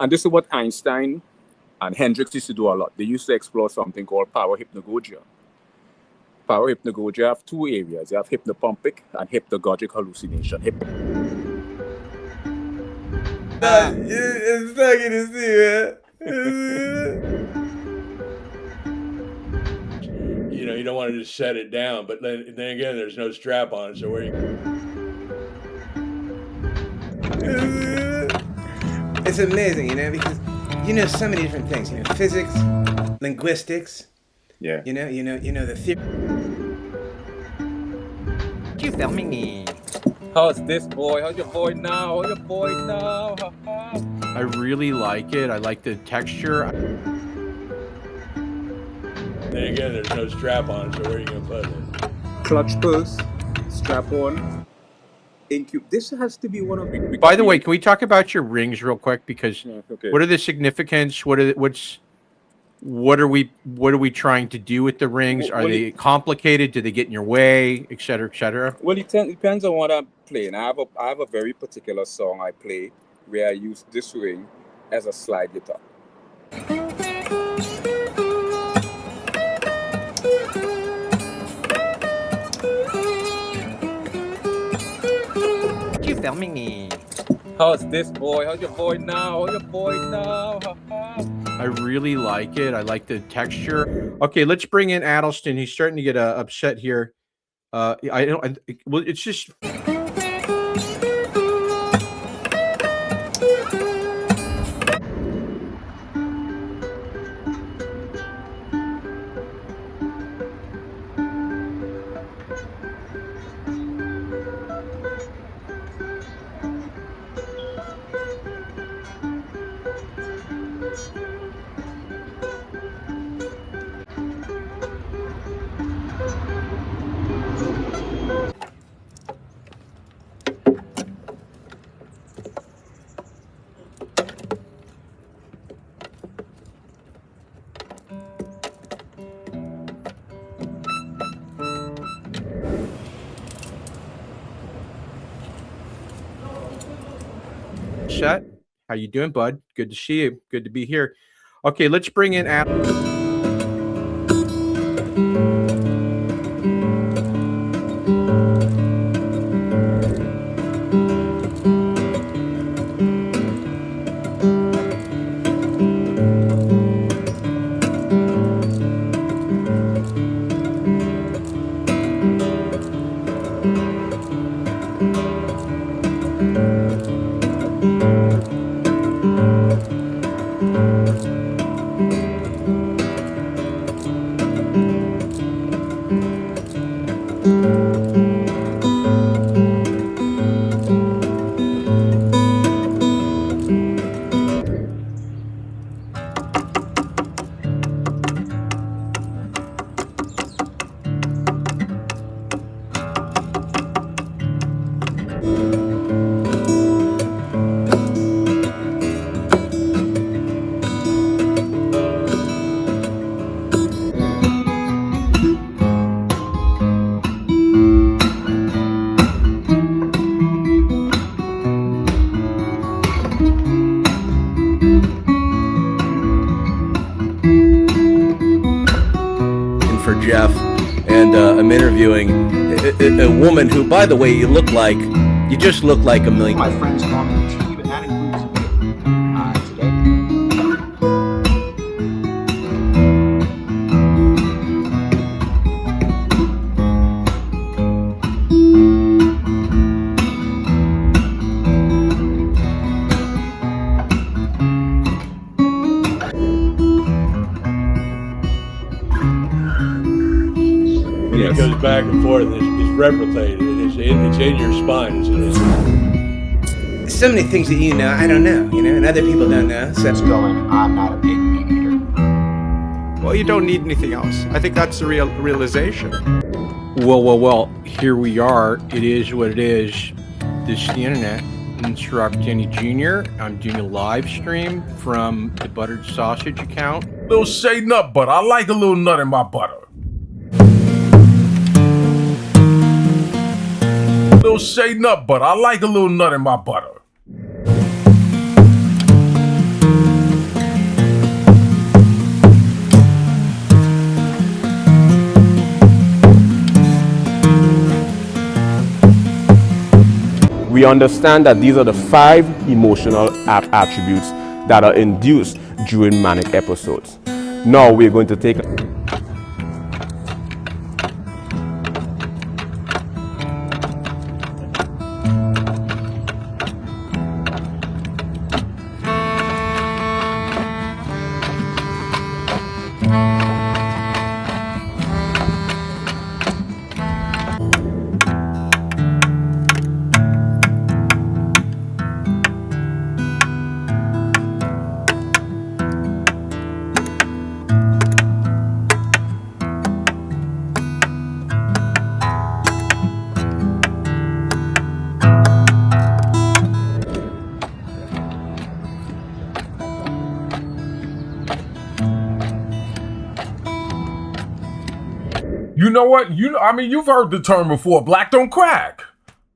And this is what Einstein and Hendricks used to do a lot. They used to explore something called parahypnagogia. Parahypnagogia have two areas. You have hypnopompic and hypnagogic hallucination. It's sucking to see, man. You know, you don't want to just set it down, but then again, there's no strap on it, so where you... It's amazing, you know, because you know so many different things. You know, physics, linguistics. Yeah. You know the theory. You filming me? How's this boy? How's your boy now? How's your boy now? I really like it. I like the texture. Then again, there's no strap on it, so where are you going to put it? Clutch purse, strap on, incube. This has to be one of the... By the way, can we talk about your rings real quick? Because okay. What are the significance? What are we trying to do with the rings? Are they complicated? Do they get in your way, et cetera, et cetera? Well, it depends on what I'm playing. I have a very particular song I play where I use this ring as a slide guitar. You filming me? How's this boy? How's your boy now? How's your boy now? I really like it. I like the texture. Okay, let's bring in Atelston. He's starting to get upset here. Well, it's just... Chet, how you doing, bud? Good to see you. Good to be here. Okay, let's bring in Jeff, and I'm interviewing a woman who, by the way, you just look like a million. My friends call me Steve, and that includes today. It goes back and forth. It's replicated. It's in your spine. So many things that you know, I don't know, you know, and other people don't know. So It's going, I'm not a big meat eater. Well, you don't need anything else. I think that's the realization. Well, here we are. It is what it is. This is the internet. Mr. Robert Denny Jr. I'm doing a live stream from the Buttered Sausage account. Little shea nut butter. I like a little nut in my butter. Little shea nut butter. I like a little nut in my butter. we understand that these are the 5 emotional attributes that are induced during manic episodes. Now we're going to take You know what? I mean, you've heard the term before. Black don't crack.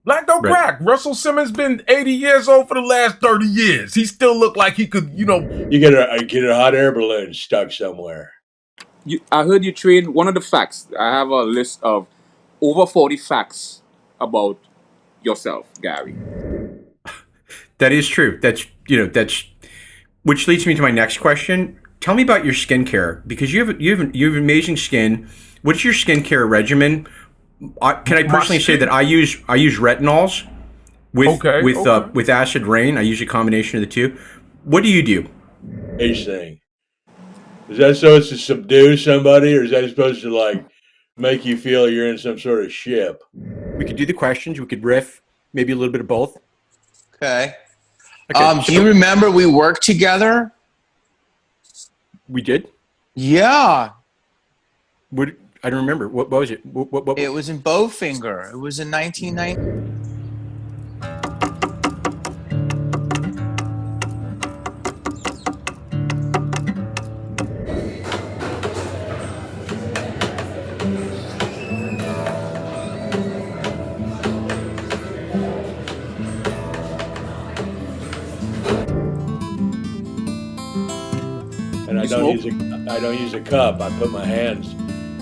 Black don't crack. Russell Simmons been 80 years old for the last 30 years. He still look like he could, You get a hot air balloon stuck somewhere. I heard you train. One of the facts, I have a list of over 40 facts about yourself, Gary. That is true. That's which leads me to my next question. Tell me about your skincare, because you have amazing skin. What's your skincare regimen? Can I personally say that I use retinols with acid rain. I use a combination of the two. What do you do? Each thing. Is that supposed to subdue somebody, or is that supposed to like make you feel you're in some sort of ship? We could do the questions. We could riff, maybe a little bit of both. Okay. Do you remember we worked together? We did? Yeah. I don't remember. What was it? What? It was in Bowfinger. It was in 1990. And I don't use a cup. I put my hands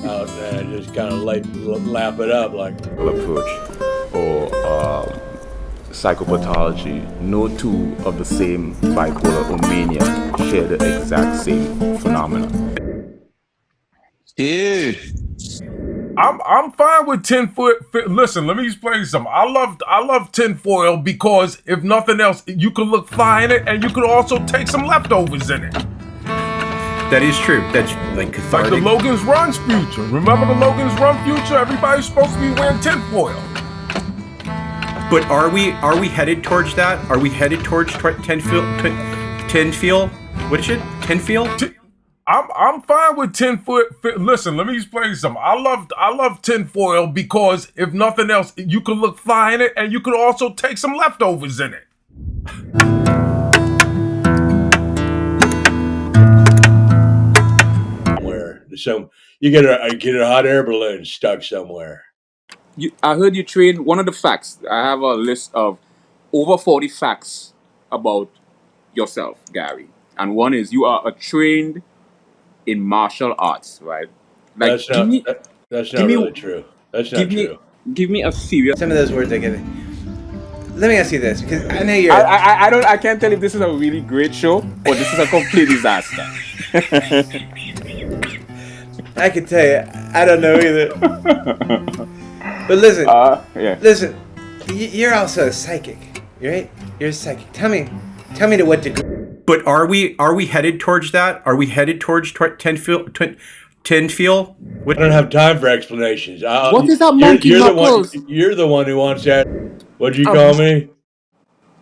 out and I just kind of lap it up like approach or psychopathology. No two of the same bipolar or mania share the exact same phenomena. Dude, I'm fine with 10-foot. Listen, let me explain something. I love tinfoil because if nothing else, you can look fly in it, and you can also take some leftovers in it. That is true. That's like cathartic. Like the Logan's Run future. Remember the Logan's Run future? Everybody's supposed to be wearing tinfoil. But are we headed towards that? Are we headed towards tinfoil? What is it? Tinfoil? I'm fine with 10-foot. Listen, let me explain something. I love tinfoil because if nothing else, you can look fly in it, and you can also take some leftovers in it. So you get a hot air balloon stuck somewhere. I heard you train. One of the facts, I have a list of over 40 facts about yourself, Gary. And one is you are trained in martial arts, right? Like, that's not really true. That's not true. Give me a serious. Some of those words I get. Let me ask you this, because I know you're. I can't tell if this is a really great show or this is a complete disaster. I can tell you, I don't know either. But listen, listen, you're also a psychic, right? You're a psychic. Tell me to what degree. But are we headed towards that? Are we headed towards tinfoil? I don't have time for explanations. What is that monkey knuckles? You're the one who wants that. What'd you call me?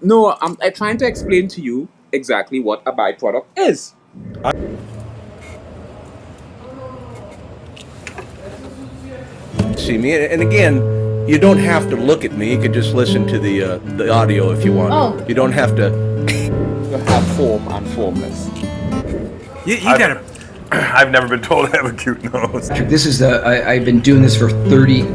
No, I'm trying to explain to you exactly what a byproduct is. See me, and again, you don't have to look at me. You could just listen to the audio if you want. Oh. You don't have to. You have form and formless. You gotta. I've never been told I have a cute nose. This is I've been doing this for 30.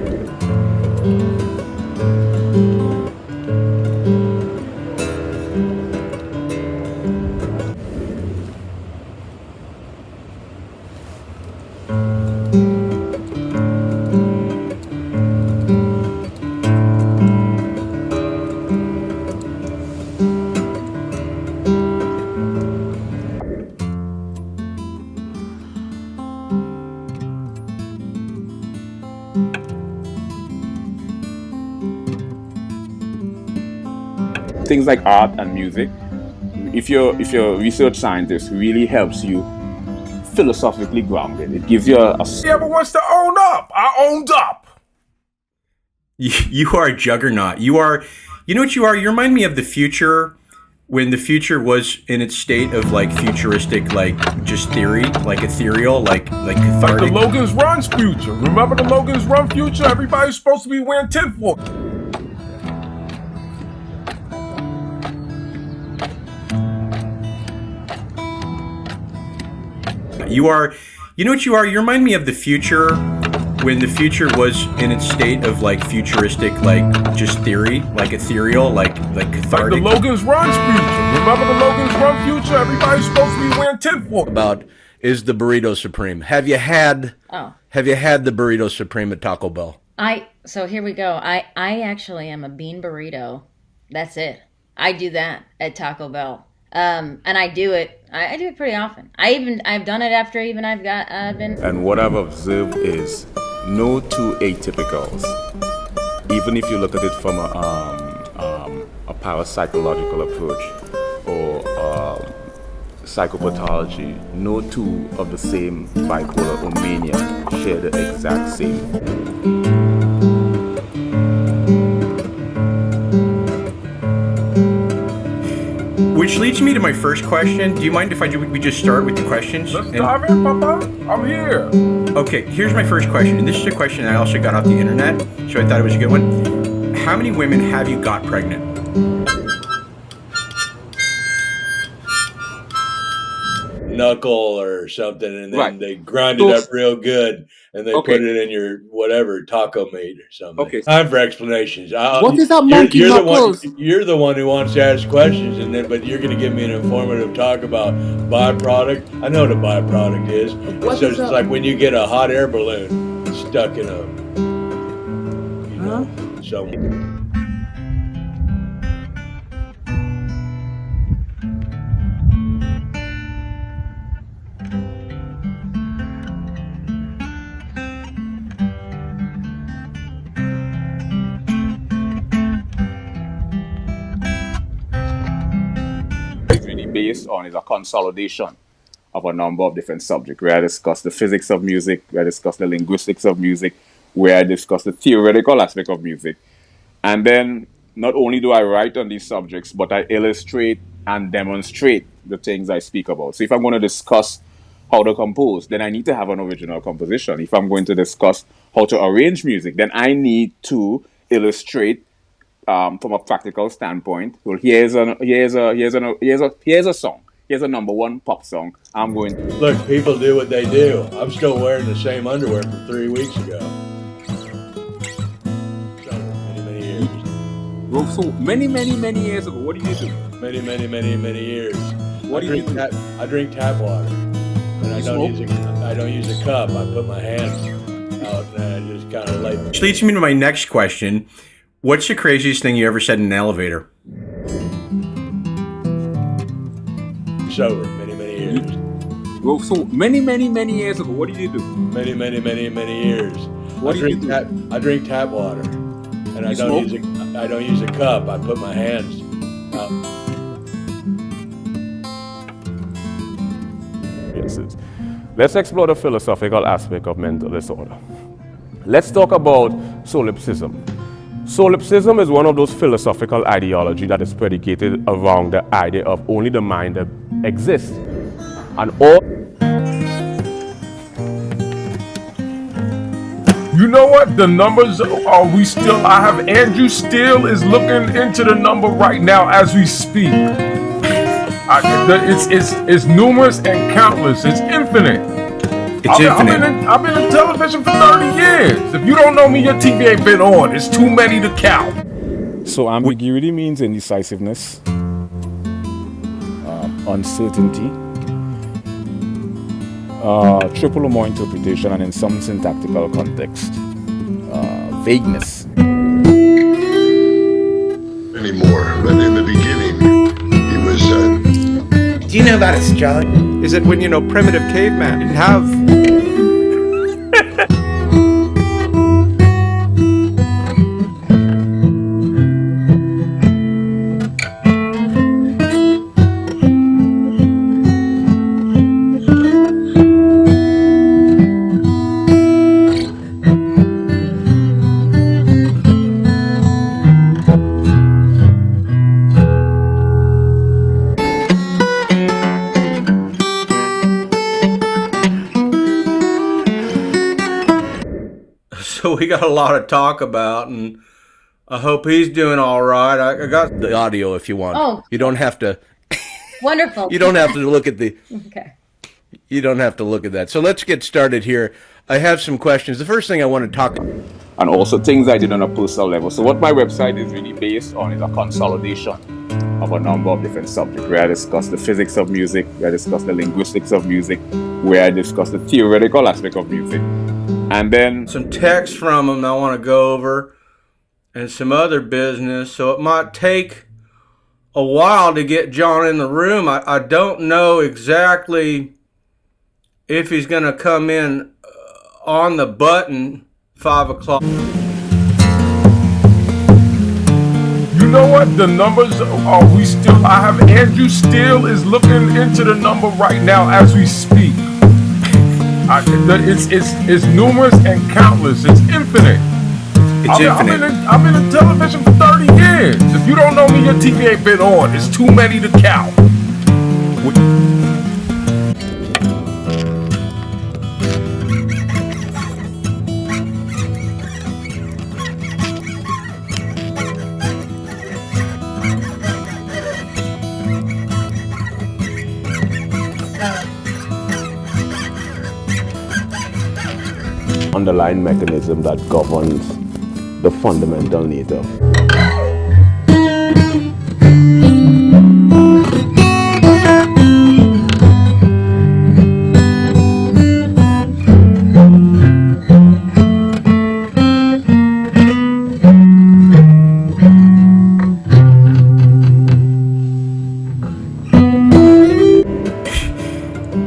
things like art and music, if you're a research scientist, really helps you philosophically grounded. It gives you a He ever wants to own up. I owned up. You are a juggernaut. You know what you are? You remind me of the future, when the future was in its state of like futuristic, like just theory, like ethereal, like cathartic. Like the Logan's Run's future. Remember the Logan's Run future? Everybody's supposed to be wearing tinfoil. You know what you are? You remind me of the future, when the future was in its state of like futuristic, like just theory, like ethereal, like cathartic. Like the Logan's Run's future. Remember the Logan's Run future? Everybody's supposed to be wearing tinfoil. About is the burrito supreme. Have you had the burrito supreme at Taco Bell? So here we go. I actually am a bean burrito. That's it. I do that at Taco Bell. And I do it pretty often. I've done it after I've been. And what I've observed is no two atypicals. Even if you look at it from a parapsychological approach or psychopathology, no two of the same bipolar or mania share the exact same. Which leads me to my first question. Do you mind if we just start with the questions? Let's dive in, Papa. I'm here. Okay, here's my first question. And this is a question I also got off the internet, so I thought it was a good one. How many women have you got pregnant? Knuckle or something, and then Right. they grind it up real good, and they put it in your whatever taco meat or something. Okay. Time for explanations. What is that monkey you're knuckles? You're the one who wants to ask questions, but you're going to give me an informative talk about byproduct. I know what a byproduct is. It's like when you get a hot air balloon stuck in something. Based on is a consolidation of a number of different subjects, where I discuss the physics of music, where I discuss the linguistics of music, where I discuss the theoretical aspect of music. And then not only do I write on these subjects, but I illustrate and demonstrate the things I speak about. So if I'm going to discuss how to compose, then I need to have an original composition. If I'm going to discuss how to arrange music, then I need to illustrate from a practical standpoint. Well, here's a song. Here's a number one pop song. I'm going to look. People do what they do. I'm still wearing the same underwear from 3 weeks ago. Many years. Well, so many years ago. What did you do? Many years. What do you do? I drink tap water, and I don't use a cup. I put my hands out and I just kind of like. Which leads me to my next question. What's the craziest thing you ever said in an elevator? Sober, many years. Well, so many years ago. What did you do? Many years. What do you do? I drink tap water, and I don't use a cup. I put my hands out. Yes, let's explore the philosophical aspect of mental disorder. Let's talk about solipsism. Solipsism is one of those philosophical ideology that is predicated around the idea of only the mind that exists. And all... You know what? The numbers I have Andrew Steele is looking into the number right now as we speak. It's numerous and countless. It's infinite. I've been in television for 30 years. If you don't know me, your TV ain't been on. It's too many to count. So ambiguity means indecisiveness, uncertainty, triple or more interpretation, and in some syntactical context, vagueness. Anymore, but in the beginning, he was. Do you know about astrology? Is it when, primitive caveman didn't have... we got a lot to talk about, and I hope he's doing all right. I got the audio if you want. Oh. You don't have to. Wonderful. You don't have to look at the. Okay. You don't have to look at that. So let's get started here. I have some questions. The first thing I want to talk about. And also things I did on a personal level. So what my website is really based on is a consolidation of a number of different subjects, where I discuss the physics of music, where I discuss the linguistics of music, where I discuss the theoretical aspect of music. And then some text from him I want to go over, and some other business. So it might take a while to get John in the room. I don't know exactly if he's going to come in on the button 5 o'clock. You know what? The numbers are we still. I have Andrew still is looking into the number right now as we speak. It's numerous and countless. It's infinite. It's infinite. I've been in television for 30 years. If you don't know me, your TV ain't been on. It's too many to count. Underlying mechanism that governs the fundamental nature.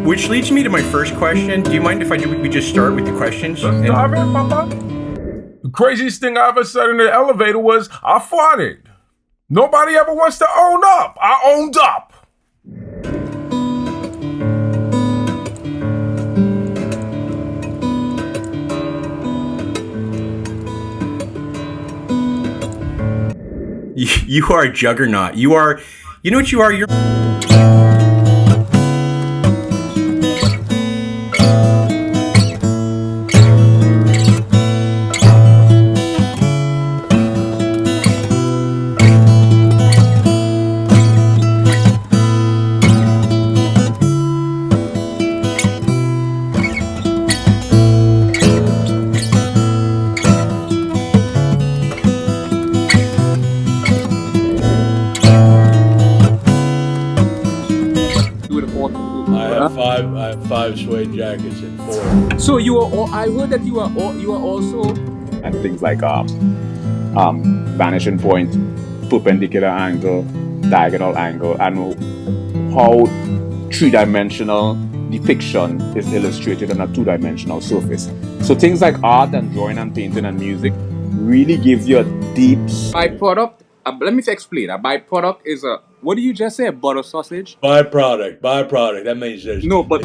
Which leads me to my first question. Do you mind if we just start with the questions? The craziest thing I ever said in the elevator was, I farted. Nobody ever wants to own up. I owned up. You are a juggernaut. You know what you are? You're... I have 5 suede jackets and 4. So you are. I heard that you are also. And things like vanishing point, perpendicular angle, diagonal angle, and how 3-dimensional depiction is illustrated on a 2-dimensional surface. So things like art and drawing and painting and music really gives you a deep byproduct. Let me explain. A byproduct is a, what did you just say? A butter sausage? Byproduct. That means there's no, but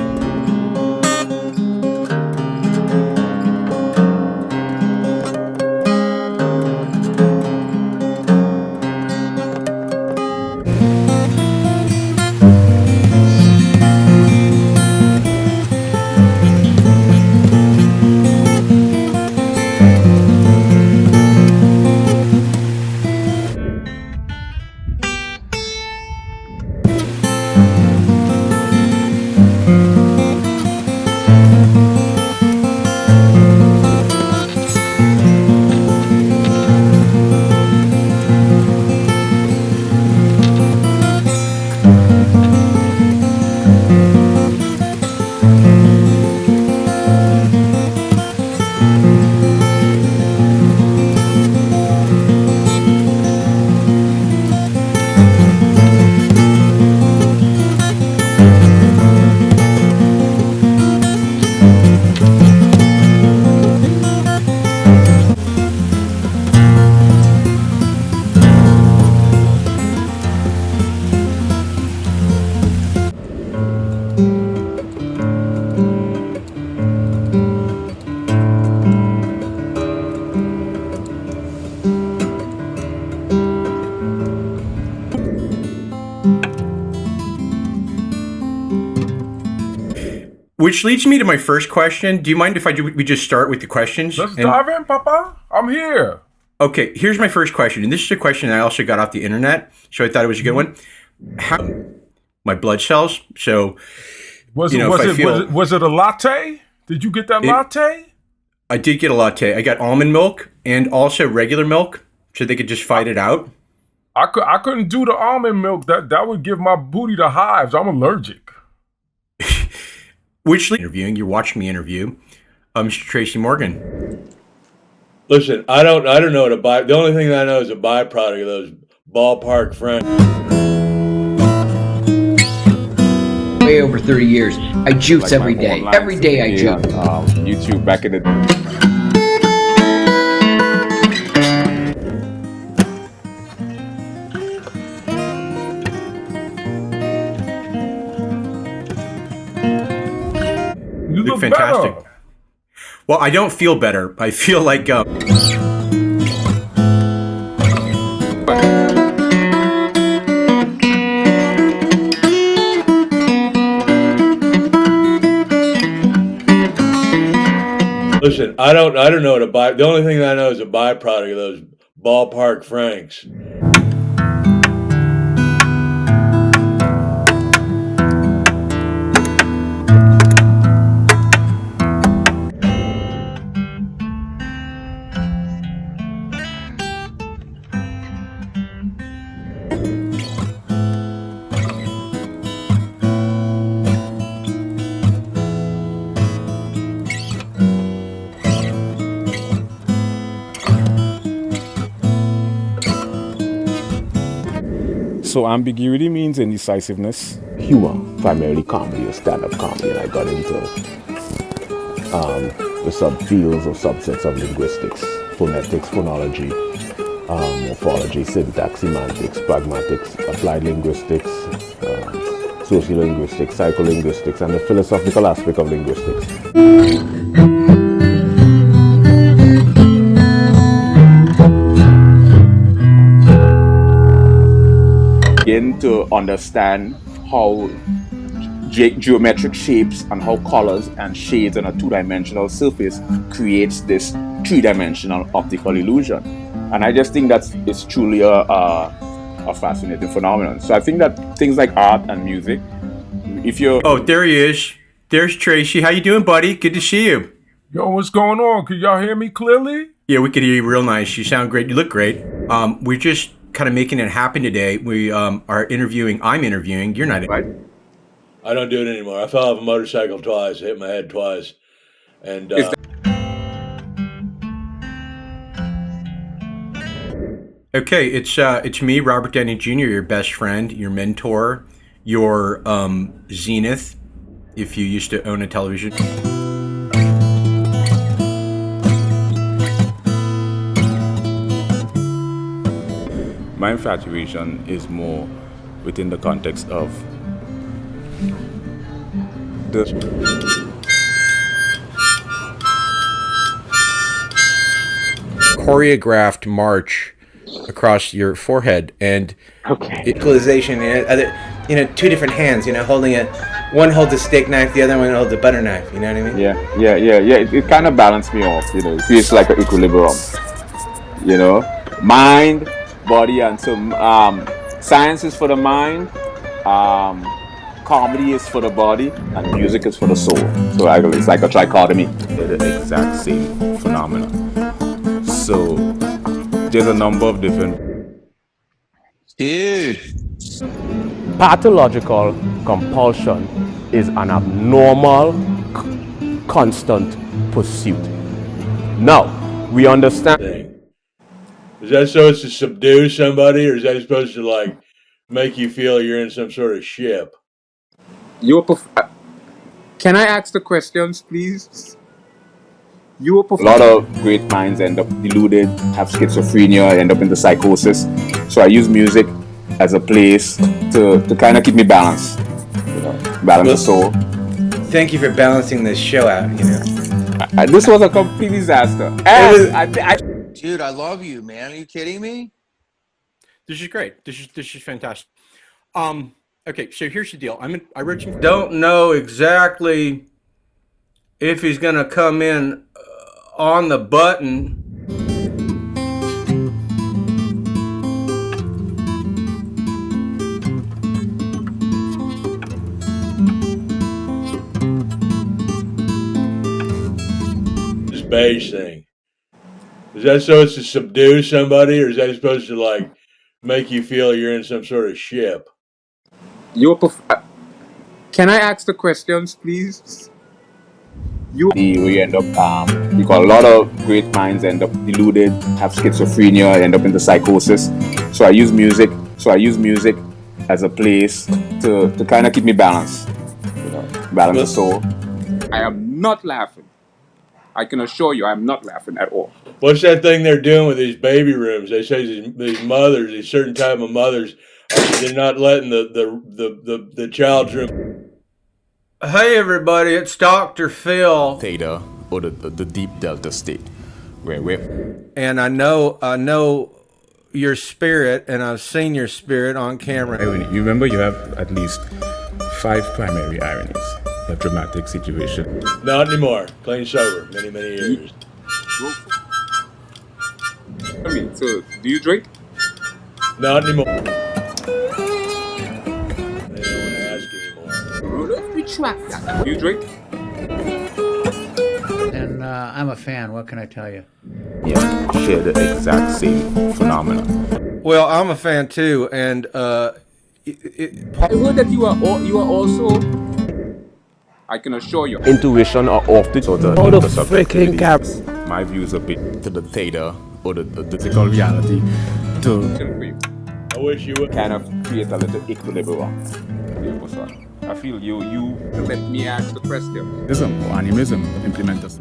Which leads me to my first question. Do you mind if we just start with the questions? Let's dive in, Papa. I'm here. Okay, here's my first question, and this is a question I also got off the internet, so I thought it was a good one. How my blood cells? So, was it a latte? Did you get that latte? I did get a latte. I got almond milk and also regular milk, so they could just fight it out. I couldn't do the almond milk. That would give my booty the hives. I'm allergic. Which interviewing? You're watching me interview, Mr. Tracy Morgan. Listen, I don't know what the only thing that I know is a byproduct of those ballpark friends. Way over 30 years. I jukes like every day. Every day I juke. YouTube back in the You look fantastic. Better. Well, I don't feel better. I feel like Listen, I don't know what the only thing that I know is a byproduct of those ballpark Franks. So ambiguity means indecisiveness. Humor, primarily comedy or stand-up comedy, and I got into the subfields or subsets of linguistics, phonetics, phonology, morphology, syntax, semantics, pragmatics, applied linguistics, sociolinguistics, psycholinguistics, and the philosophical aspect of linguistics. Begin to understand how geometric shapes and how colors and shades on a two-dimensional surface creates this three-dimensional optical illusion. And I just think it's truly a fascinating phenomenon. So I think that things like art and music, if you're... Oh, there he is. There's Tracy. How you doing, buddy? Good to see you. Yo, what's going on? Can y'all hear me clearly? Yeah, we could hear you real nice. You sound great. You look great. We're just kind of making it happen today. We are interviewing. I'm interviewing. You're not. Right. I don't do it anymore. I fell off a motorcycle twice, hit my head twice, and okay, it's me, Robert Downey Jr., your best friend, your mentor, your zenith, if you used to own a television. My infatuation is more within the context of the choreographed march across your forehead and equalization, two different hands, holding it. One holds a steak knife, the other one holds a butter knife. You know what I mean? Yeah. It kind of balanced me off. It feels like an equilibrium. Mind, body, and so science is for the mind, comedy is for the body, and music is for the soul. So it's like a trichotomy. They're the exact same phenomena. So there's a number of different... Dude. Pathological compulsion is an abnormal, constant pursuit. Now, we understand... Is that supposed to subdue somebody, or is that supposed to make you feel you're in some sort of ship? Can I ask the questions, please? A lot of great minds end up deluded, have schizophrenia, end up into psychosis. So I use music as a place to kind of keep me balanced, balance the soul. Thank you for balancing this show out. This was a complete disaster. Dude, I love you, man. Are you kidding me? This is great. This is fantastic. Okay, so here's the deal. I wrote you. Don't know exactly if he's gonna come in on the button. This beige thing. Is that supposed to subdue somebody, or is that supposed to like make you feel you're in some sort of ship? Can I ask the questions, please? We end up, because a lot of great minds end up deluded, have schizophrenia, end up into psychosis. So I use music. As a place to kind of keep me balanced, balance the soul. I am not laughing. I can assure you, I'm not laughing at all. What's that thing they're doing with these baby rooms? They say these mothers, these certain type of mothers, they're not letting the child's room. Hey everybody, it's Dr. Phil. Theta, or the deep delta state. And I know your spirit, and I've seen your spirit on camera. You remember you have at least 5 primary ironies. A dramatic situation. Not anymore. Clean sober. Many years. So, do you drink? Not anymore. Retract that. Do you drink? And I'm a fan. What can I tell you? Yeah, share the exact same phenomena. Well, I'm a fan too, and I heard that you are also. I can assure you. Intuition are off the freaking caps. My views are bit to the theta or the physical reality to. I wish you would kind of create a little equilibrium. I feel you let me ask the question. Animism, implement us.